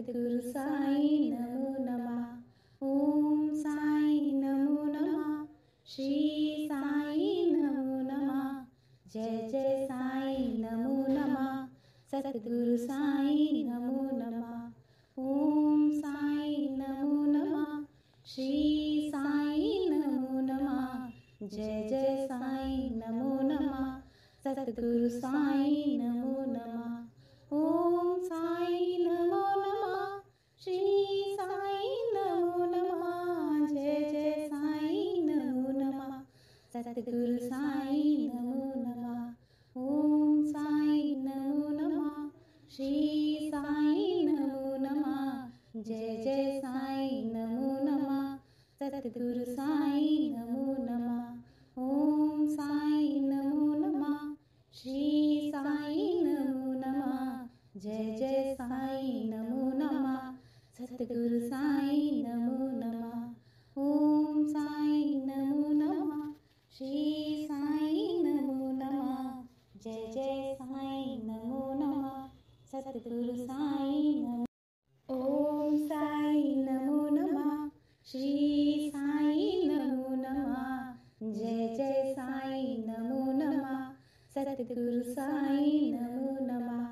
सद्गुरु साई नमो नमः। ओम साई नमो नमः। श्री साई नमो नमः। जय जय साई नमो नमः। सद्गुरु साई नमो नमः। ओम साई नमो नमः। श्री साई नमो नमः। जय जय साई नमो नमः। सद्गुरु साई नमो नमः। ओम साई नमो नमः। श्री साई नमो नमः। जय जय साई नमो नमः। सद्गुरु साई नमो नमः। ओम साई नमो नमः। श्री साई नमो नमः। जय जय साई नमो नमः। सद्गुरु साई नमो नमः। ओम साई नमो नमः। श्री साई नमो नमः। जय जय साई नमो नमः। सद्गुरु साई नमो नमः। ओम साई नमो नमः। श्री साई नमो नमः। जय जय साई नमो नमः। सद्गुरु साई नमो। ओम साई नमो नमः। श्री साई नमो नमः। जय जय साई नमो नमः। सद्गुरु साई नमो नमः।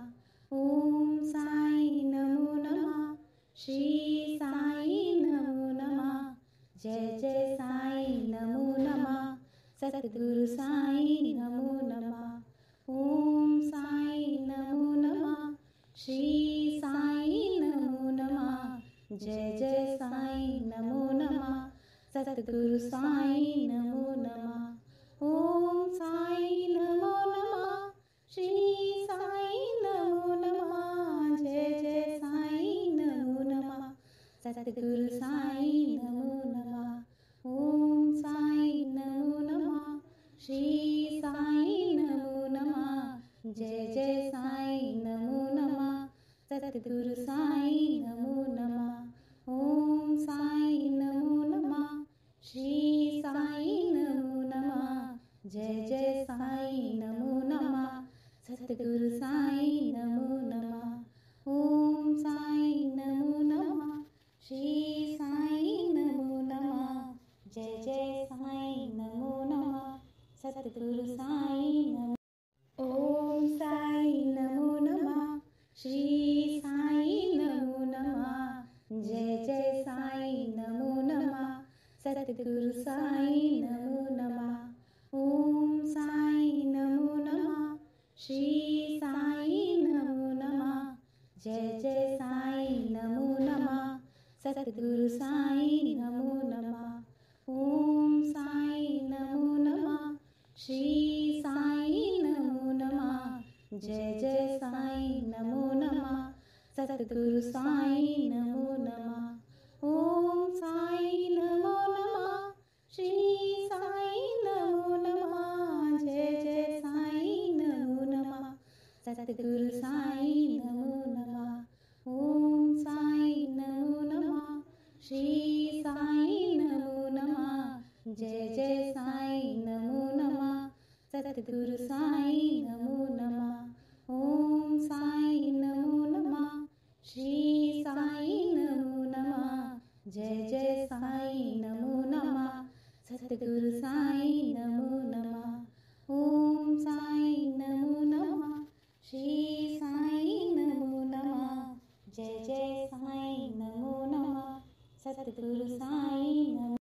ओम साई नमो नमः। श्री साई नमो नमः। जय जय साई नमो नमः। सद्गुरु साई नमो नमः। ओम साई नमो नमः। श्री साई नमो नमः। जय जय साई नमो नमः। सद्गुरु साई नमो नमः। ओम साई नमो नमः। श्री साई नमो नमः। जय जय साई नमो नमः। सद्गुरु साई नमो नमः। ओम साई नमो नमः। श्री साई नमो नमः। जय जय साई नमो नमः। सद्गुरु साई नमो नमः। ओम साई नमो नमः। श्री साई नमो नमः। जय जय साई नमो नमः। सद्गुरु साई नमो नमः। ओम साई नमो नमः। श्री साई नमो नमः। जय जय साई नमो नमः। सद्गुरु साई नमो। ओम साई नमो नमः। श्री साई नमो नमः। जय जय साई नमो नमः। सद्गुरु साई नमो नमः। ओम साई नमो नमः। श्री साई नमो नमः। जय जय साई नमो नमः। सद्गुरु साई नमो नमः। ओम साई नमो नमः। श्री साई नमो नमः। जय जय साई नमो नमः। सद्गुरु साई नमो नमः। ओम साई नमो नमः। श्री साई नमो नमः। जय जय साई नमो नमः। सद्गुरु साई नमो नमः। ओम साई नमो नमः। श्री साई नमो नमः। जय जय साई नमो नमः। सद्गुरु साई नमो नमः। ओम साई नमो नमः। श्री साई नमो नमः। जय जय साई नमो नमः। सद्गुरु साई नमो नमः। ओम साई नमो नमः। श्री साई नमो नमः। जय जय साई नमो नमः। सद्गुरु साई नमो।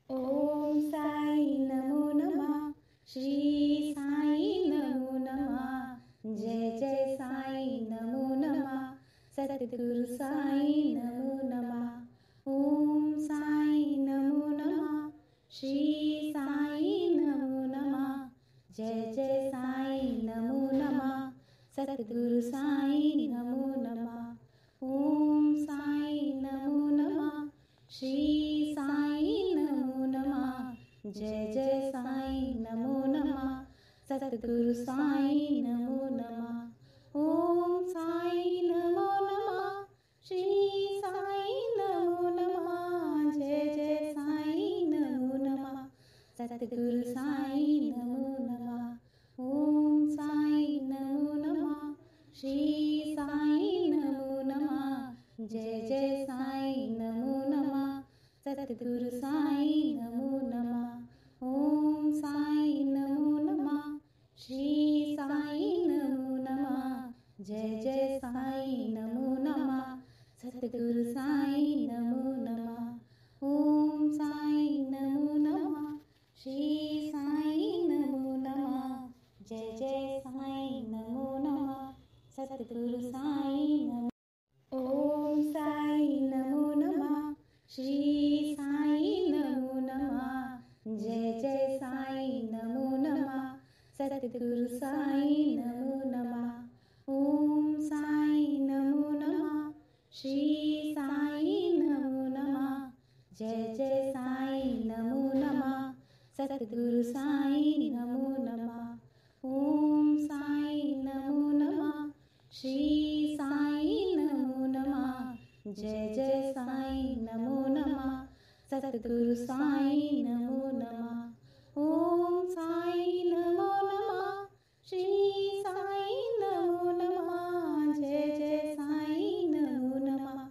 ओम साई नमो नमः। श्री साई नमो नमः। जय जय साई नमो नमः। सद्गुरु साई नमो नमः। ओम साई नमो नमः। श्री साई नमो नमः। जय जय साई नमो नमः। सद्गुरु साई नमो नमः। ओम साई नमो नमः। श्री साई नमो नमः। जय जय साई नमो नमः। सद्गुरु साई नमो नमः। ओम साई नमो नमः। श्री साई नमो नमः। जय जय साई नमो नमः। सद्गुरु साई नमो नमः। ओम साई नमो नमः। श्री साई नमो नमः। जय जय साईं नमो नमः। सतगुरु साईं नमो नमः। ओम साईं नमो नमः। श्री साईं नमो नमः। जय जय साईं नमो नमः। सतगुरु साईं नमो नमः। ओम साईं नमो नमः। श्री साईं नमो नमः। जय जय साईं नमो नमः। सतगुरु साईं नमो। ओम साईं नमो नमः। श्री साईं नमो नमः। जय जय साईं नमो नमः। सतगुरु साईं नमो नमः। ओम साईं नमो नमः। श्री साईं नमो नमः। जय जय साईं नमो नमः। सतगुरु साईं नमो नमः। ओम साईं नमो नमः। श्री साईं नमो नमः। जय जय साईं नमो नमः। सतगुरु साईं नमो नमः। ओम साईं नमो नमः। श्री साईं नमो नमः। जय जय साईं नमो नमः।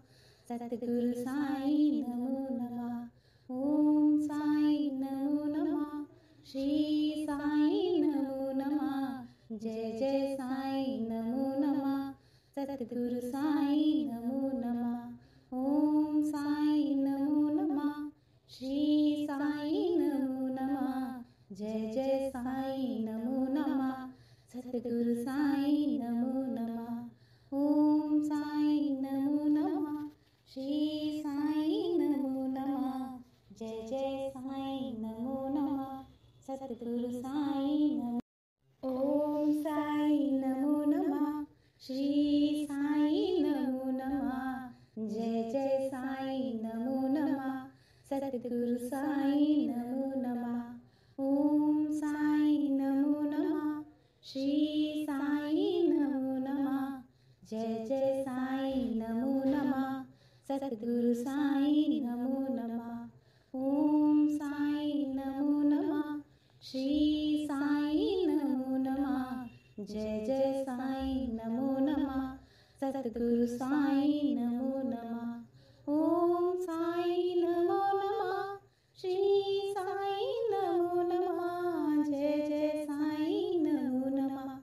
सतगुरु साईं नमो नमः। ओम साईं नमो नमः। श्री साईं नमो नमः। जय जय साईं नमो नमः। सतगुरु साईं नमो नमः। ओम साईं नमो नमः। श्री साईं नमो नमः। जय जय साईं नमो नमः। सतगुरु साईं नमो नमः। ओम साईं नमो नमः। श्री साईं नमो नमः। जय जय साईं नमो नमः। सतगुरु साईं नमो। ओम साईं नमो नमः। श्री साईं नमो नमः। जय जय साईं नमो नमः। सतगुरु साईं नमो नमः। ओम साईं नमो नमः। श्री साईं नमो नमः। जय जय साईं नमो नमः। सतगुरु साईं नमो नमः। ओम साईं नमो नमः। श्री साईं नमो नमः। जय जय साईं नमो नमः। सतगुरु साईं नमो नमः। ओम साईं नमो नमः। श्री साईं नमो नमः। जय जय साईं नमो नमः।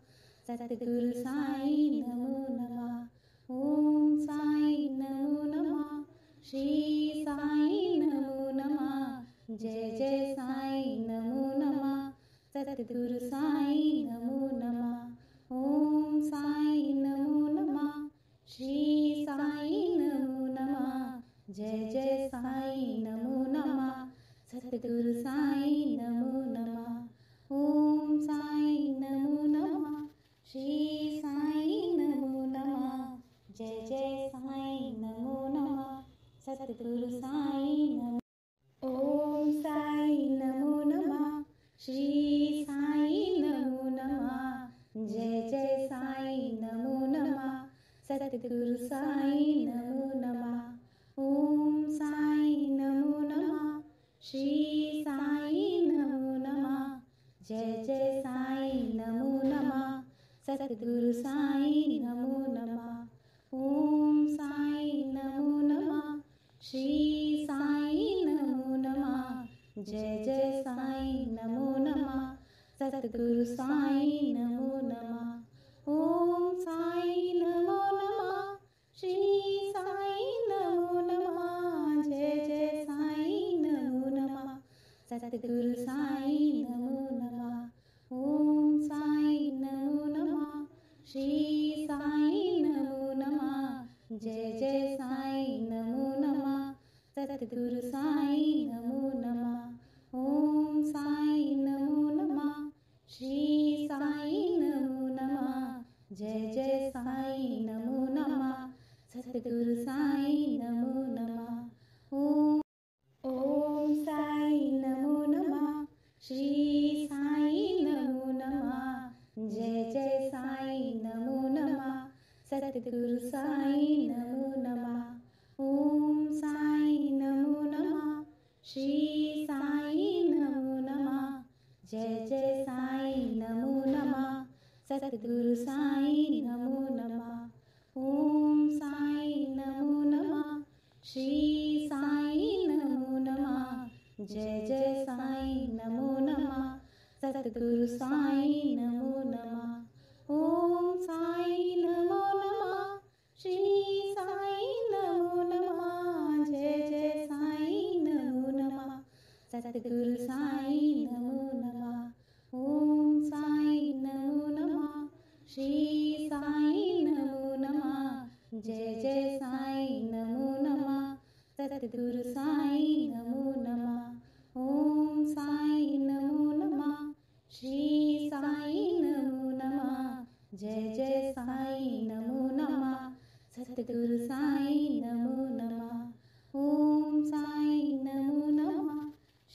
सतगुरु साईं नमो नमः। ओम साईं नमो नमः। श्री साईं नमो नमः। जय जय साईं नमो नमः। सतगुरु साईं नमो नमः। ओम साईं नमो नमः। श्री साईं नमो नमः। जय जय साईं नमो नमः। सतगुरु साईं नमो नमः। ओम साईं नमो नमः। श्री साईं नमो नमः। जय जय साईं नमो नमः। सतगुरु साईं नमो। ओम साईं नमो नमः। श्री साईं नमो नमः। जय जय साईं नमो नमः। सतगुरु साईं नमो नमः। ओम साईं नमो नमः। श्री साईं नमो नमः। जय जय साईं नमो नमः। सतगुरु साईं नमो नमः। ओम साईं नमो नमः। श्री साईं नमो नमः। जय जय साईं नमो नमः। सतगुरु साईं नमो नमः। ओम साईं नमो नमः। श्री साईं नमो नमः। जय जय साईं नमो नमः। सतगुरु साईं नमो नमः। ओम साईं नमो नमः। श्री साईं नमो नमः। जय जय साईं नमो नमः। सतगुरु साईं नमो नमः। ओम साईं नमो नमः। श्री साईं नमो नमः। जय जय साईं नमो नमः। सतगुरु साईं नमो नमः। ओम साईं नमो नमः। श्री साईं नमो नमः। जय जय साईं नमो नमः। सतगुरु साईं नमो नमः। ओम साईं नमो नमः। श्री साईं नमो नमः। जय जय साईं नमो नमः। सतगुरु साईं नमो नमः। ओम साईं नमो नमः। जय जय साईं नमो नमः सतगुरु साईं नमो नमः ओम साईं नमो नमः श्री साईं नमो नमः जय जय साईं नमो नमः सतगुरु साईं नमो नमः ओम साईं नमो नमः श्री साईं नमो नमः जय जय साईं नमो नमः सतगुरु साईं नमो नमः ओम साईं नमो नमः श्री साईं नमो नमः जय जय साईं नमो नमः सतगुरु साईं नमो नमः ओम साईं नमो नमः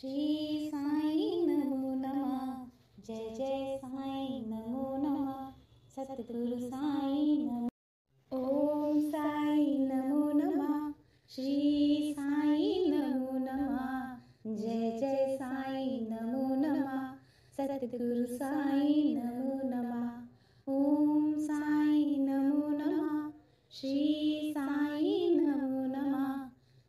श्री साईं नमो नमः जय जय साईं नमो नमः सतगुरु साईं नमो ओम साईं नमो नमः श्री साईं नमो नमः जय जय साईं नमो नमः सतगुरु साईं नमो नमः ओम साईं नमो नमः श्री साईं नमो नमः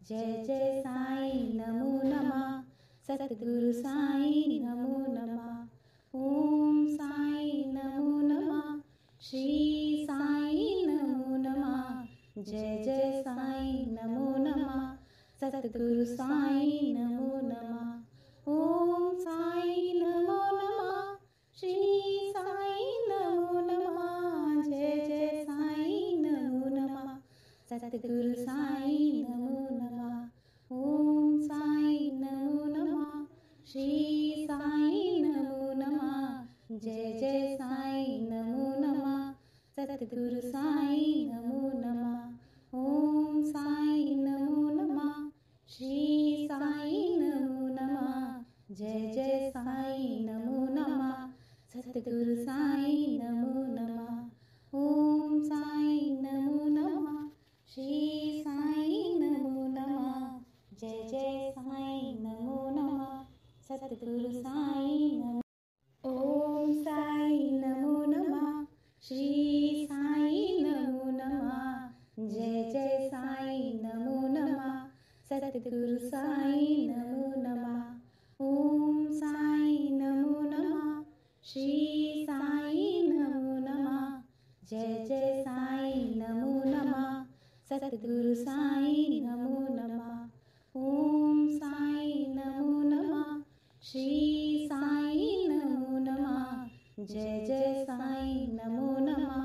जय जय साईं नमो नमः सतगुरु साईं नमो नमः ओम साईं नमो नमः श्री साईं नमो नमः जय जय साईं नमो नमः सतगुरु साईं नमो नमः ओम साईं नमो नमः श्री साईं नमो नमः जय जय साईं नमो नमः सतगुरु साईं नमो नमः ओम साईं नमो नमः श्री साईं नमो नमः जय जय साईं नमो नमः सतगुरु साईं नमो नमः ओम साईं नमो नमः श्री साईं नमो नमः जय जय साईं नमो नमः सतगुरु साईं नमो नमः ओम साईं नमो नमः श्री साईं नमो नमः जय जय साईं नमो नमः सतगुरु साईं नमो ओम साईं नमो नमः श्री साईं नमो नमः जय जय साईं नमो नमः सतगुरु साईं नमो नमः ओम साईं नमो नमः श्री साईं नमो नमः जय जय साईं नमो नमः सतगुरु साईं नमो नमः ओम साईं नमो नमः श्री साईं नमो नमः जय जय साईं नमो नमः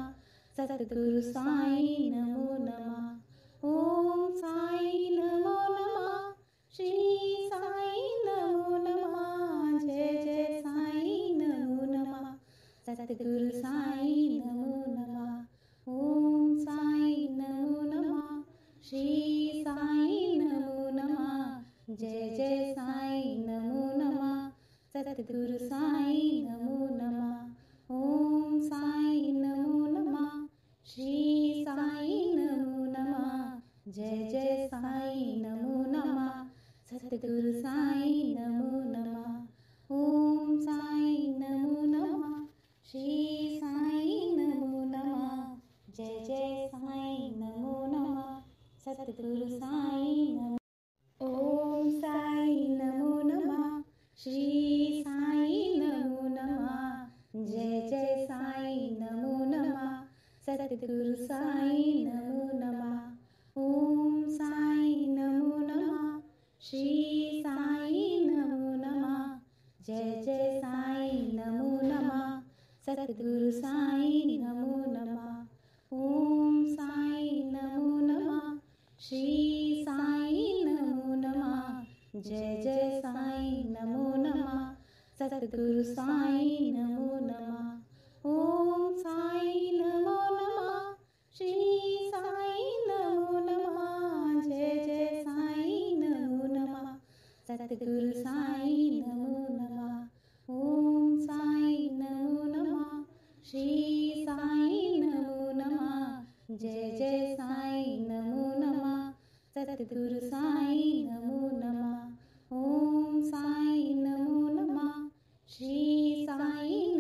सतगुरु साईं नमो नमः ओम साईं नमो नमः श्री साईं नमो नमः जय जय साईं नमो नमः सतगुरु साईं नमो नमः ओम साईं नमो नमः श्री साईं नमो नमः जय जय साईं नमो नमः सतगुरु साईं नमो नमः ओम साईं नमो नमः श्री साईं नमो नमः जय जय साईं नमो नमः सतगुरु साईं नमो नमः ओम साईं नमो नमः श्री साईं नमो नमः जय जय साईं नमो नमः सतगुरु साईं नमो ओम साईं नमो नमः श्री साईं नमो नमः जय जय साईं नमो नमः सतगुरु साईं नमो नमः ओम साईं नमो नमः श्री साईं नमो नमः जय जय साईं नमो नमः सतगुरु साईं नमो नमः ओम साईं नमो नमः श्री साईं नमो नमः जय जय साईं नमो नमः सतगुरु साईं नमो नमः ओम साईं नमो नमः श्री साईं नमो नमः जय जय साईं नमो नमः सतगुरु साईं नमो नमः ओम साईं नमो नमः श्री साईं नमो नमः जय जय साईं नमो नमः सतगुरु साईं नमो नमः ओम साईं नमो नमः श्री साईं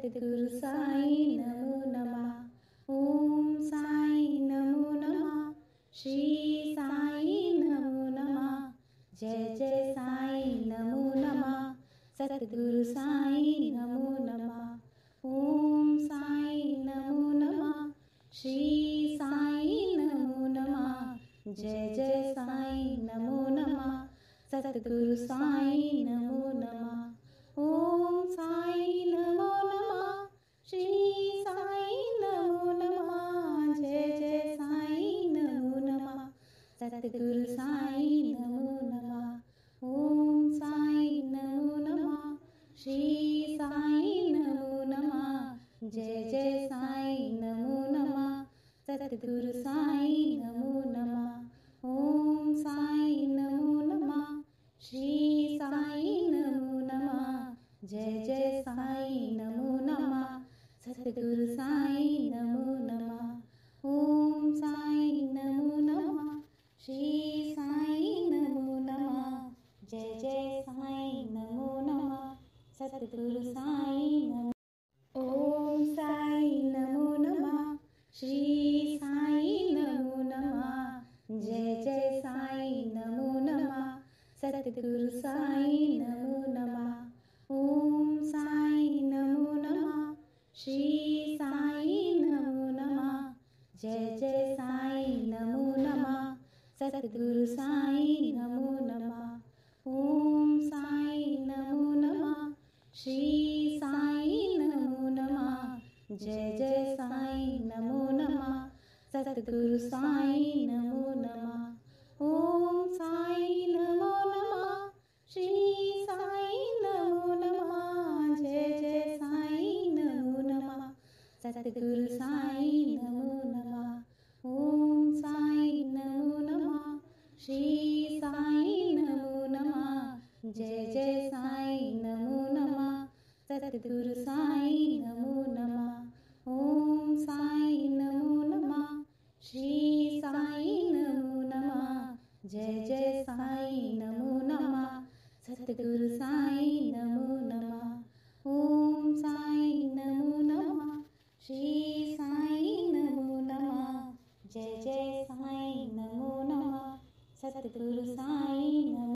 सतगुरु साईं नमो नमः। ओम साईं नमो नमः। श्री साईं नमो नमः। जय जय साईं नमो नमः। सतगुरु साईं नमो नमः। ओम साईं नमो नमः। श्री साईं नमो नमः। जय जय साईं नमो नमः। सतगुरु साईं नमो नमः। ओम साईं नमो नमः। श्री साईं नमो नमः। जय जय साईं नमो नमः। सतगुरु साईं नमो नमः। ओम साईं नमो नमः। श्री साईं नमो नमः। जय जय साईं नमो नमः। सतगुरु साईं नमो नमः। ओम साईं नमो नमः। श्री साईं नमो नमः। जय जय साईं नमो नमः। सतगुरु साईं नमो नमः। ओम साईं नमो नमः। श्री साईं नमो नमः। जय जय साईं नमो नमः। सतगुरु साईं नमो। ओम साईं नमो नमः। श्री साईं नमो नमः। जय जय साईं नमो नमः। सतगुरु साईं नमो नमः। ओम साईं नमो नमः। श्री साईं नमो नमः। जय जय साईं नमो नमः। सतगुरु साईं नमो नमः। ओम साईं नमो नमः। श्री साईं नमो नमः। जय जय साईं नमो नमः। सतगुरु साईं नमो नमः। ओम साईं नमो नमः। श्री साईं नमो नमः। जय जय साईं नमो नमः। सतगुरु साईं नमो नमः। ओम साईं नमो नमः। श्री साईं नमो नमः। जय जय साईं नमो नमः। सतगुरु साईं नमो नमः। ओम साईं नमो नमः। श्री साईं नमो नमः। जय जय साईं नमो नमः। सतगुरु साईं नमो नमः। ओम साईं नमो नमः। श्री साईं नमो नमः। जय जय साईं नमो नमः। सतगुरु साईं नमो।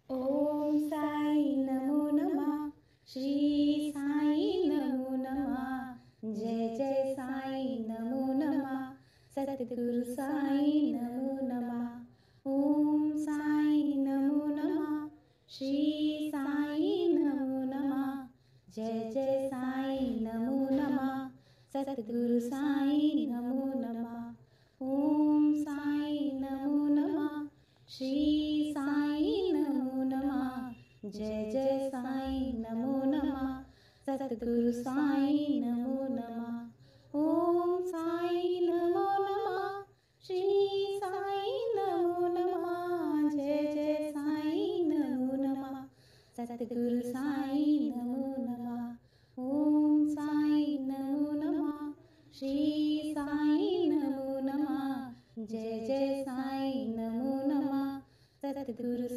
ओम साईं नमो नमः। श्री साईं नमो नमः। जय जय साईं नमो नमः। सतगुरु साईं नमो नमः। ओम साईं नमो नमः। श्री साईं नमो नमः। जय जय साईं नमो नमः। सतगुरु साईं नमो नमः। ओम साईं नमो नमः। श्री साईं नमो नमः। जय जय साईं नमो नमः। सतगुरु साईं नमो नमः। ओम साईं नमो नमः। श्री साईं नमो नमः। जय जय साईं नमो नमः। सतगुरु साईं नमो नमः। ओम साईं नमो नमः। श्री साईं नमो नमः। जय जय साईं नमो नमः। सतगुरु